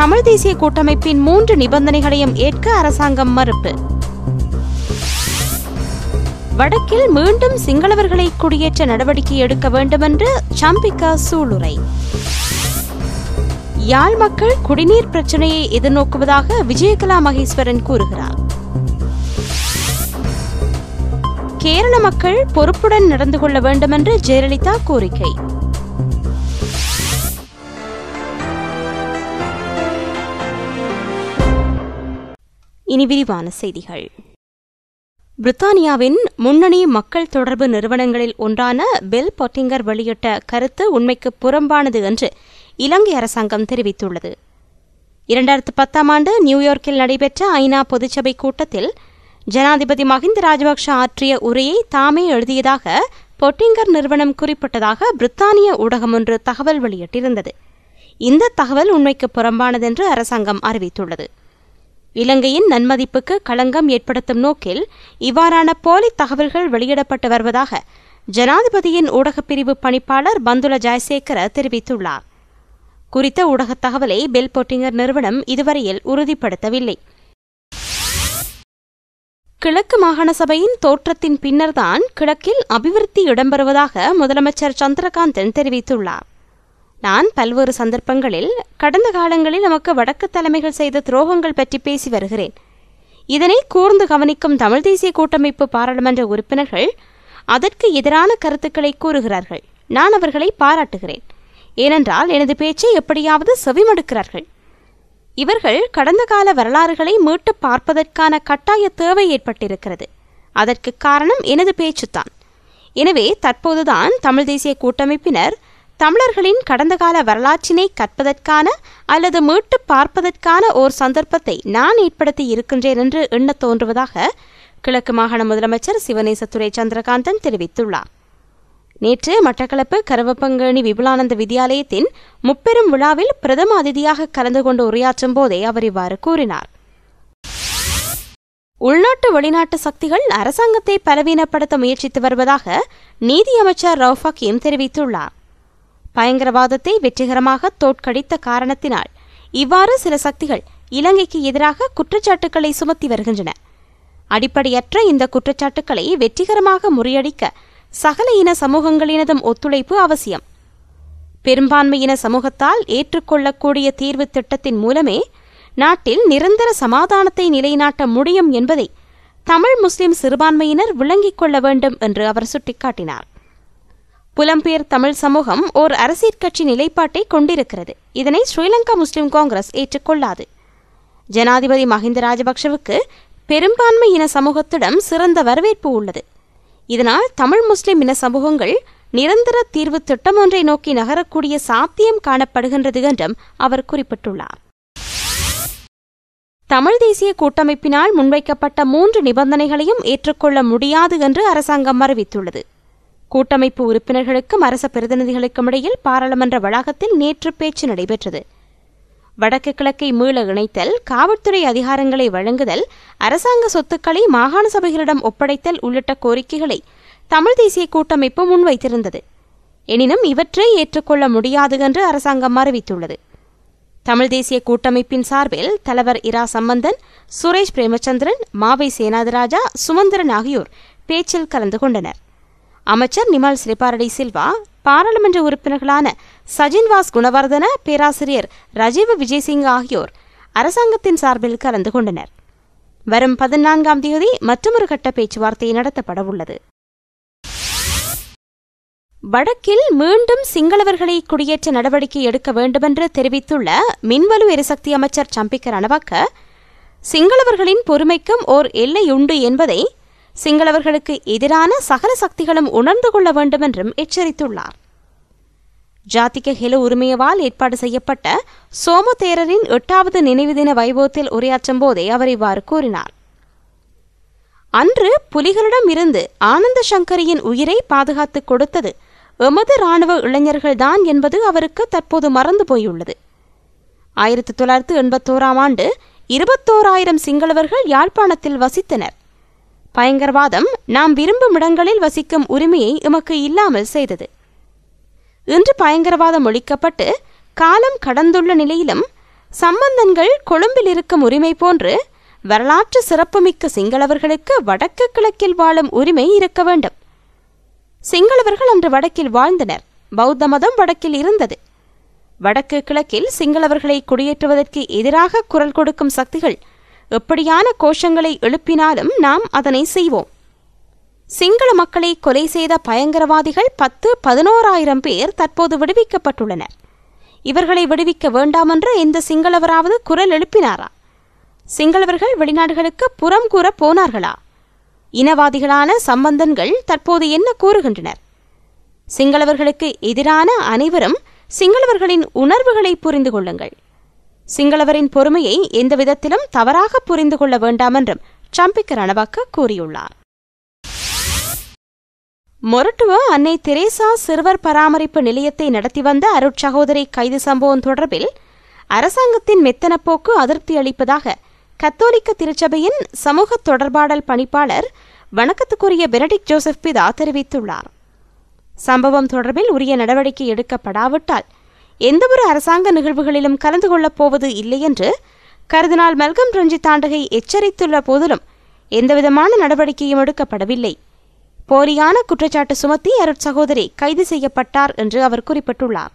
தமிழ் தேசிய கூட்டமைப்பின் 3 நிபந்தனைகளையும் ஏற்க அரசாங்கம் மறுப்பு. வடக்கில் மீண்டும் சிங்களவர்களை குடியேற்ற நடவடிக்கை எடுக்க வேண்டுமென்று சம்பிக்க சூளுரை. யாழ் மக்கள் குடிநீர் பிரச்சினையை எதிர்நோக்குவதாக விஜயகலா மகேஸ்வரன் கூறுகிறார். கேரள மக்கள் பொறுப்புடன் நடந்து கொள்ள வேண்டுமென்று ஜெயலலிதா கோரிக்கை. இனி விரிவான செய்திகள். பிரித்தானியாவின் முன்னணி மக்கள் தொடர்பு நிறுவனங்களில் ஒன்றான பெல் பொட்டிங்கர் வெளியிட்ட கருத்து உண்மைக்கு புறம்பானது என்று இலங்கை அரசாங்கம் தெரிவித்துள்ளது. 2010ஆம் ஆண்டு நியூயார்க்கில் நடைபெற்ற ஐநா பொதுச்சபை கூட்டத்தில் ஜனாதிபதி மஹிந்த ராஜபக்ஷ ஆற்றிய உரையை தாமே எழுதியதாக பொட்டிங்கர் நிறுவனம் குறிப்பிட்டதாக பிரித்தானிய ஊடகம் ஒன்று தகவல் வெளியிட்டிருந்தது. இந்த தகவல் உண்மைக்கு புறம்பானதென்று அரசாங்கம் அறிவித்துள்ளது. இலங்கையின் நன்மதிப்புக்கு களங்கம் ஏற்படுத்தும் நோக்கில் இவ்வாறான போலி தகவல்கள் வெளியிடப்பட்டு வருவதாக ஜனாதிபதியின் ஊடகப்பிரிவு பணிப்பாளர் பந்துல ஜெயசேகர தெரிவித்துள்ளார். குறித்த ஊடகத் தகவலை பெல் பொட்டிங்கர் நிறுவனம் இதுவரையில் உறுதிப்படுத்தவில்லை. கிழக்கு மாகாண சபையின் தோற்றத்தின் பின்னர்தான் கிழக்கில் அபிவிருத்தி இடம்பெறுவதாக முதலமைச்சர் சந்திரகாந்தன் தெரிவித்துள்ளார். நான் பல்வேறு சந்தர்ப்பங்களில் கடந்த காலங்களில் நமக்கு வடக்கு தலைமைகள் செய்த துரோகங்கள் பற்றி பேசி வருகிறேன். இதனை கூர்ந்து கவனிக்கும் தமிழ் தேசிய கூட்டமைப்பு பாராளுமன்ற உறுப்பினர்கள் அதற்கு எதிரான கருத்துக்களை கூறுகிறார்கள். நான் அவர்களை பாராட்டுகிறேன். ஏனென்றால் எனது பேச்சை எப்படியாவது செவிமடுக்கிறார்கள். இவர்கள் கடந்த கால வரலாறுகளை மீட்டு பார்ப்பதற்கான கட்டாய தேவை ஏற்பட்டிருக்கிறது. அதற்கு காரணம் எனது பேச்சுத்தான். எனவே தற்போதுதான் தமிழ் தேசிய கூட்டமைப்பினர் தமிழர்களின் கடந்த கால வரலாற்றினை கற்பதற்கான அல்லது மீட்டு பார்ப்பதற்கான ஓர் சந்தர்ப்பத்தை நான் ஏற்படுத்தி இருக்கின்றேன் என்று எண்ண தோன்றுவதாக கிழக்கு மாகாண முதலமைச்சர் சிவநேசத்துரை சந்திரகாந்தன் தெரிவித்துள்ளார். நேற்று மட்டக்களப்பு கரவப்பங்கேணி விபுலானந்த வித்தியாலயத்தின் முப்பெரும் விழாவில் பிரதம அதிதியாக கலந்து கொண்டு உரையாற்றும் போதே அவர் இவ்வாறு கூறினார். உள்நாட்டு வெளிநாட்டு சக்திகள் அரசாங்கத்தை பலவீனப்படுத்த முயற்சித்து வருவதாக நீதியமைச்சர் ரவுஃப் ஹக்கீம் தெரிவித்துள்ளார். பயங்கரவாதத்தை வெற்றிகரமாக தோற்கடித்த காரணத்தினால் இவ்வாறு சில சக்திகள் இலங்கைக்கு எதிராக குற்றச்சாட்டுக்களை சுமத்தி வருகின்றன. அடிப்படையற்ற இந்த குற்றச்சாட்டுக்களை வெற்றிகரமாக முறியடிக்க சகல இன சமூகங்களினதும் ஒத்துழைப்பு அவசியம். பெரும்பான்மையின சமூகத்தால் ஏற்றுக்கொள்ளக்கூடிய தீர்வு திட்டத்தின் மூலமே நாட்டில் நிரந்தர சமாதானத்தை நிலைநாட்ட முடியும் என்பதை தமிழ் முஸ்லிம் சிறுபான்மையினர் விளங்கிக் கொள்ள வேண்டும் என்று அவர் சுட்டிக்காட்டினார். புலம்பெயர் தமிழ் சமூகம் ஓர் அரசியல் கட்சி நிலைப்பாட்டை கொண்டிருக்கிறது. இதனை ஸ்ரீலங்கா முஸ்லிம் காங்கிரஸ் ஏற்றுக்கொள்ளாது. ஜனாதிபதி மஹிந்த ராஜபக்ஷவுக்கு பெரும்பான்மை இன சமூகத்திடம் சிறந்த வரவேற்பு உள்ளது. இதனால் தமிழ் முஸ்லிம் இன சமூகங்கள் நிரந்தர தீர்வு திட்டம் ஒன்றை நோக்கி நகரக்கூடிய சாத்தியம் காணப்படுகின்றது என்றும் அவர் குறிப்பிட்டுள்ளார். தமிழ் தேசிய கூட்டமைப்பினால் முன்வைக்கப்பட்ட 3 நிபந்தனைகளையும் ஏற்றுக்கொள்ள முடியாது என்று அரசாங்கம் அறிவித்துள்ளது. கூட்டமைப்பு உறுப்பினர்களுக்கும் அரச பிரதிநிதிகளுக்கும் இடையில் பாராளுமன்ற வளாகத்தில் நேற்று பேச்சு நடைபெற்றது. வடக்கு கிழக்கை மீள இணைத்தல், காவல்துறை அதிகாரங்களை வழங்குதல், அரசாங்க சொத்துக்களை மாகாண சபைகளிடம் ஒப்படைத்தல் உள்ளிட்ட கோரிக்கைகளை தமிழ் தேசிய கூட்டமைப்பு முன்வைத்திருந்தது. எனினும் இவற்றை ஏற்றுக்கொள்ள முடியாது என்று அரசாங்கம் அறிவித்துள்ளது. தமிழ் தேசிய கூட்டமைப்பின் சார்பில் தலைவர் இரா சம்பந்தன், சுரேஷ் பிரேமச்சந்திரன், மாவை சேனாதிராஜா, சுமந்திரன் ஆகியோர் பேச்சில் கலந்து கொண்டனர். அமைச்சர் நிமல் ஸ்ரீபாரடி சில்வா, பாராளுமன்ற உறுப்பினர்களான சஜின்வாஸ் குணவர்தன, பேராசிரியர் ரஜீவ் விஜயசிங் ஆகியோர் அரசாங்கத்தின் சார்பில் கலந்து கொண்டனர். வரும் 14ஆம் தேதி மற்றொரு கட்ட பேச்சுவார்த்தை நடத்தப்பட உள்ளது. வடக்கில் மீண்டும் சிங்களவர்களை குடியேற்ற நடவடிக்கை எடுக்க வேண்டுமென்று தெரிவித்துள்ள மின்வலு எரிசக்தி அமைச்சர் சம்பிக்க ரணவக்க, சிங்களவர்களின் பொறுமைக்கும் ஓர் எல்லை உண்டு என்பதை சிங்களவர்களுக்கு எதிரான சகல சக்திகளும் உணர்ந்து கொள்ள வேண்டும் என்றும் எச்சரித்துள்ளார். ஜாதிக ஹெல உரிமையவால் ஏற்பாடு செய்யப்பட்ட சோம தேரரின் 8வது நினைவு தின வைபவத்தில் உரையாற்றும் போதே அவர் இவ்வாறு கூறினார். அன்று புலிகளிடம் இருந்து ஆனந்த சங்கரியின் உயிரை பாதுகாத்துக் கொடுத்தது எமது இராணுவ இளைஞர்கள்தான் என்பது அவருக்கு தற்போது மறந்து போயுள்ளது. 1981ஆம் ஆண்டு 21,000 சிங்களவர்கள் யாழ்ப்பாணத்தில் வசித்தனர். பயங்கரவாதம் நாம் விரும்பும் இடங்களில் வசிக்கும் உரிமையை எமக்கு இல்லாமல் செய்தது. இன்று பயங்கரவாதம் ஒழிக்கப்பட்டு காலம் கடந்துள்ள நிலையிலும் சம்பந்தன்கள் கொழும்பில் இருக்கும் உரிமை போன்று வரலாற்று சிறப்புமிக்க சிங்களவர்களுக்கு வடக்கு கிழக்கில் வாழும் உரிமை இருக்க வேண்டும். சிங்களவர்கள் அன்று வடக்கில் வாழ்ந்தனர். பௌத்த மதம் வடக்கில் இருந்தது. வடக்கு கிழக்கில் சிங்களவர்களை குடியேற்றுவதற்கு எதிராக குரல் கொடுக்கும் சக்திகள் எப்படியான கோஷங்களை எழுப்பினாலும் நாம் அதனை செய்வோம். சிங்கள மக்களை கொலை செய்த பயங்கரவாதிகள் 10-11,000 பேர் தற்போது விடுவிக்கப்பட்டுள்ளனர். இவர்களை விடுவிக்க வேண்டாமென்று எந்த சிங்களவராவது குரல் எழுப்பினாரா? சிங்களவர்கள் வெளிநாடுகளுக்கு புறம் கூற போனார்களா? இனவாதிகளான சம்பந்தன்கள் தற்போது என்ன கூறுகின்றனர்? சிங்களவர்களுக்கு எதிரான அனைவரும் சிங்களவர்களின் உணர்வுகளை புரிந்து கொள்ளுங்கள். சிங்களவரின் பொறுமையை எந்த விதத்திலும் தவறாக புரிந்து கொள்ள வேண்டாம் என்றும் சம்பிக்க ரணவக்க கூறியுள்ளார். மொரட்டுவ அன்னை தெரேசா சிறுவர் பராமரிப்பு நிலையத்தை நடத்தி வந்த அருட்சகோதரி கைது சம்பவம் தொடர்பில் அரசாங்கத்தின் மெத்தனப்போக்கு அதிருப்தி அளிப்பதாக கத்தோலிக்க திருச்சபையின் சமூக தொடர்பாடல் பணிப்பாளர் வணக்கத்துக்குரிய பெனடிக்ட் ஜோசப் பிதா தெரிவித்துள்ளார். சம்பவம் தொடர்பில் உரிய நடவடிக்கை எடுக்கப்படாவிட்டால் எந்தவொரு அரசாங்க நிகழ்வுகளிலும் கலந்து கொள்ளப் போவது இல்லை என்று கர்தினால் மெல்கம் ரஞ்சித் ஆண்டகை எச்சரித்துள்ள போதிலும் எந்தவிதமான நடவடிக்கையும் எடுக்கப்படவில்லை. போலியான குற்றச்சாட்டு சுமத்தி அருட்சகோதரி கைது செய்யப்பட்டார் என்று அவர் குறிப்பிட்டுள்ளார்.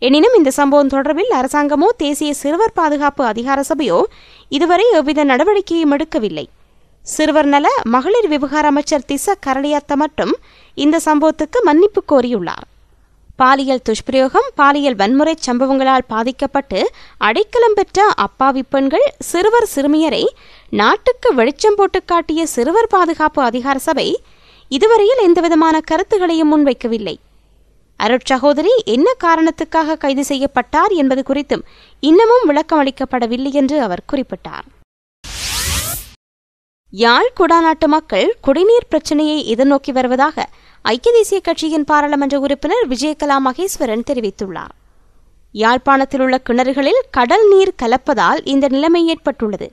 எனினும் இந்த சம்பவம் தொடர்பில் அரசாங்கமோ தேசிய சிறுவர் பாதுகாப்பு அதிகார சபையோ இதுவரை எவ்வித நடவடிக்கையும் எடுக்கவில்லை. சிறுவர் நல மகளிர் விவகார அமைச்சர் திச கரளியாத்த மட்டும் இந்த சம்பவத்துக்கு மன்னிப்பு கோரியுள்ளார். பாலியல் துஷ்பிரயோகம், பாலியல் வன்முறை சம்பவங்களால் பாதிக்கப்பட்டு அடைக்கலம் பெற்ற அப்பாவி பெண்கள், சிறுவர் சிறுமியரை நாட்டுக்கு வெளிச்சம் போட்டு காட்டிய சிறுவர் பாதுகாப்பு அதிகார சபை இதுவரையில் எந்தவிதமான கருத்துகளையும் முன்வைக்கவில்லை. அருட்சகோதரி என்ன காரணத்துக்காக கைது செய்யப்பட்டார் என்பது குறித்தும் இன்னமும் விளக்கம் அளிக்கப்படவில்லை என்று அவர் குறிப்பிட்டார். யாழ் குடாநாட்டு மக்கள் குடிநீர் பிரச்சினையை எதிர்நோக்கி வருவதாக ஐக்கிய தேசிய கட்சியின் பாராளுமன்ற உறுப்பினர் விஜயகலா மகேஸ்வரன் தெரிவித்துள்ளார். யாழ்ப்பாணத்தில் உள்ள கிணறுகளில் கடல் நீர் கலப்பதால் இந்த நிலைமை ஏற்பட்டுள்ளது.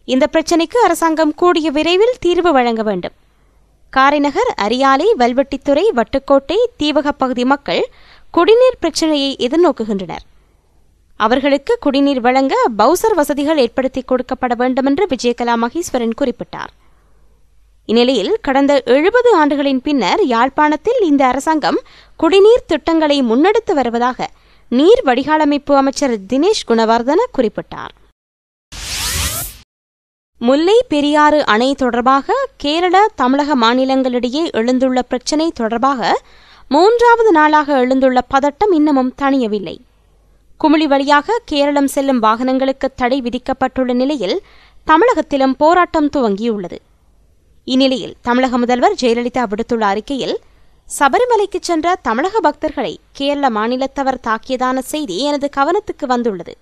இந்த பிரச்சினைக்கு அரசாங்கம் கூடிய விரைவில் தீர்வு வழங்க வேண்டும். காரைநகர், அரியாலை, வல்வெட்டித்துறை, வட்டுக்கோட்டை, தீவக பகுதி மக்கள் குடிநீர் பிரச்சினையை எதிர்நோக்குகின்றனர். அவர்களுக்கு குடிநீர் வழங்க பவுசர் வசதிகள் ஏற்படுத்தி கொடுக்கப்பட வேண்டும் என்று விஜயகலா மகேஸ்வரன் குறிப்பிட்டார். இந்நிலையில் கடந்த 70 ஆண்டுகளின் பின்னர் யாழ்ப்பாணத்தில் இந்த அரசாங்கம் குடிநீர் திட்டங்களை முன்னெடுத்து வருவதாக நீர் வடிகாலமைப்பு அமைச்சர் தினேஷ் குணவர்தன குறிப்பிட்டார். முல்லை பெரியாறு அணை தொடர்பாக கேரள, தமிழக மாநிலங்களிடையே எழுந்துள்ள பிரச்சினை தொடர்பாக 3வது நாளாக எழுந்துள்ள பதட்டம் இன்னமும் தணியவில்லை. குமிழி வழியாக கேரளம் செல்லும் வாகனங்களுக்கு தடை விதிக்கப்பட்டுள்ள நிலையில் தமிழகத்திலும் போராட்டம் துவங்கியுள்ளது. இந்நிலையில் தமிழக முதல்வர் ஜெயலலிதா விடுத்துள்ள அறிக்கையில், சபரிமலைக்கு சென்ற தமிழக பக்தர்களை கேரள மாநிலத்தவர் தாக்கியதான செய்தி எனது கவனத்துக்கு வந்துள்ளது.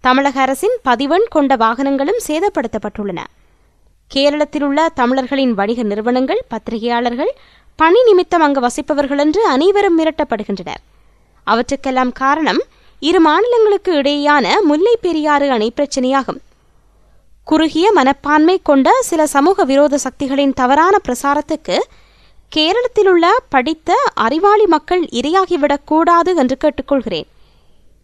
தமிழக அரசின் பதிவெண் கொண்ட வாகனங்களும் சேதப்படுத்தப்பட்டுள்ளன. கேரளத்தில் உள்ள தமிழர்களின் வணிக நிறுவனங்கள், பத்திரிகையாளர்கள், பணி நிமித்தம் அங்கு வசிப்பவர்கள் என்று அனைவரும் மிரட்டப்படுகின்றனர். அவற்றுக்கெல்லாம் காரணம் இரு மாநிலங்களுக்கு இடையேயான முல்லை பெரியாறு அணை பிரச்சினையாகும். குறுகிய மனப்பான்மை கொண்ட சில சமூக விரோத சக்திகளின் தவறான பிரசாரத்துக்கு கேரளத்தில் உள்ள படித்த அறிவாளி மக்கள் இரையாகிவிடக்கூடாது என்று கேட்டுக்கொள்கிறேன்.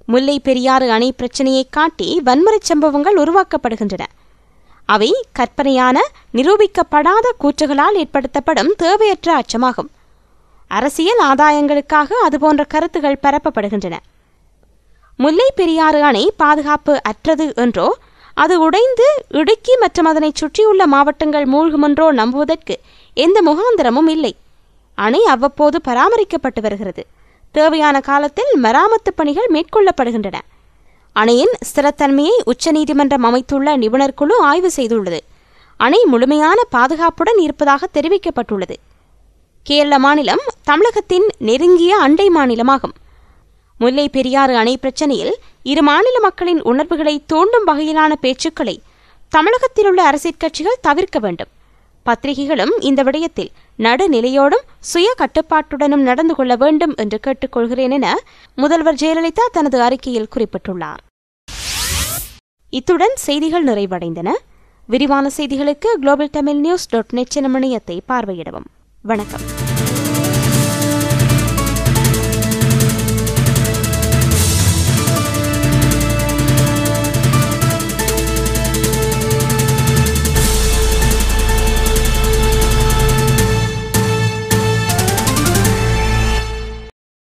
முல்லை பெரியாறு அணை பிரச்சினையை காட்டி வன்முறை சம்பவங்கள் உருவாக்கப்படுகின்றன. அவை கற்பனையான, நிரூபிக்கப்படாத கூற்றுகளால் ஏற்படுத்தப்படும் தேவையற்ற அச்சமாகும். அரசியல் ஆதாயங்களுக்காக அதுபோன்ற கருத்துகள் பரப்பப்படுகின்றன. முல்லை பெரியாறு அணை பாதுகாப்பு அற்றது என்றோ, அது உடைந்து இடுக்கி மற்றும் அதனை சுற்றியுள்ள மாவட்டங்கள் மூழ்குமென்றோ நம்புவதற்கு எந்த முகாந்திரமும் இல்லை. அணை அவ்வப்போது பராமரிக்கப்பட்டு வருகிறது. தேவையான காலத்தில் மராமத்து பணிகள் மேற்கொள்ளப்படுகின்றன. அணையின் ஸ்திரத்தன்மையை உச்சநீதிமன்றம் அமைத்துள்ள நிபுணர் குழு ஆய்வு செய்துள்ளது. அணை முழுமையான பாதுகாப்புடன் இருப்பதாக தெரிவிக்கப்பட்டுள்ளது. கேரள மாநிலம் தமிழகத்தின் நெருங்கிய அண்டை மாநிலமாகும். முல்லை பெரியாறு அணை பிரச்சினையில் இரு மாநில மக்களின் உணர்வுகளை தூண்டும் வகையிலான பேச்சுக்களை தமிழகத்தில் உள்ள அரசியல் கட்சிகள் தவிர்க்க வேண்டும். பத்திரிகைகளும் இந்த விடயத்தில் நடுநிலையோடும் சுய கட்டுப்பாட்டுடனும் நடந்து கொள்ள வேண்டும் என்று கேட்டுக்கொள்கிறேன் என முதல்வர் ஜெயலலிதா தனது அறிக்கையில் குறிப்பிட்டுள்ளார். இத்துடன் செய்திகள் நிறைவடைந்தன. விரிவான செய்திகளுக்கு globaltamilnews.net எனும் இணையத்தை பார்வையிடவும். வணக்கம்.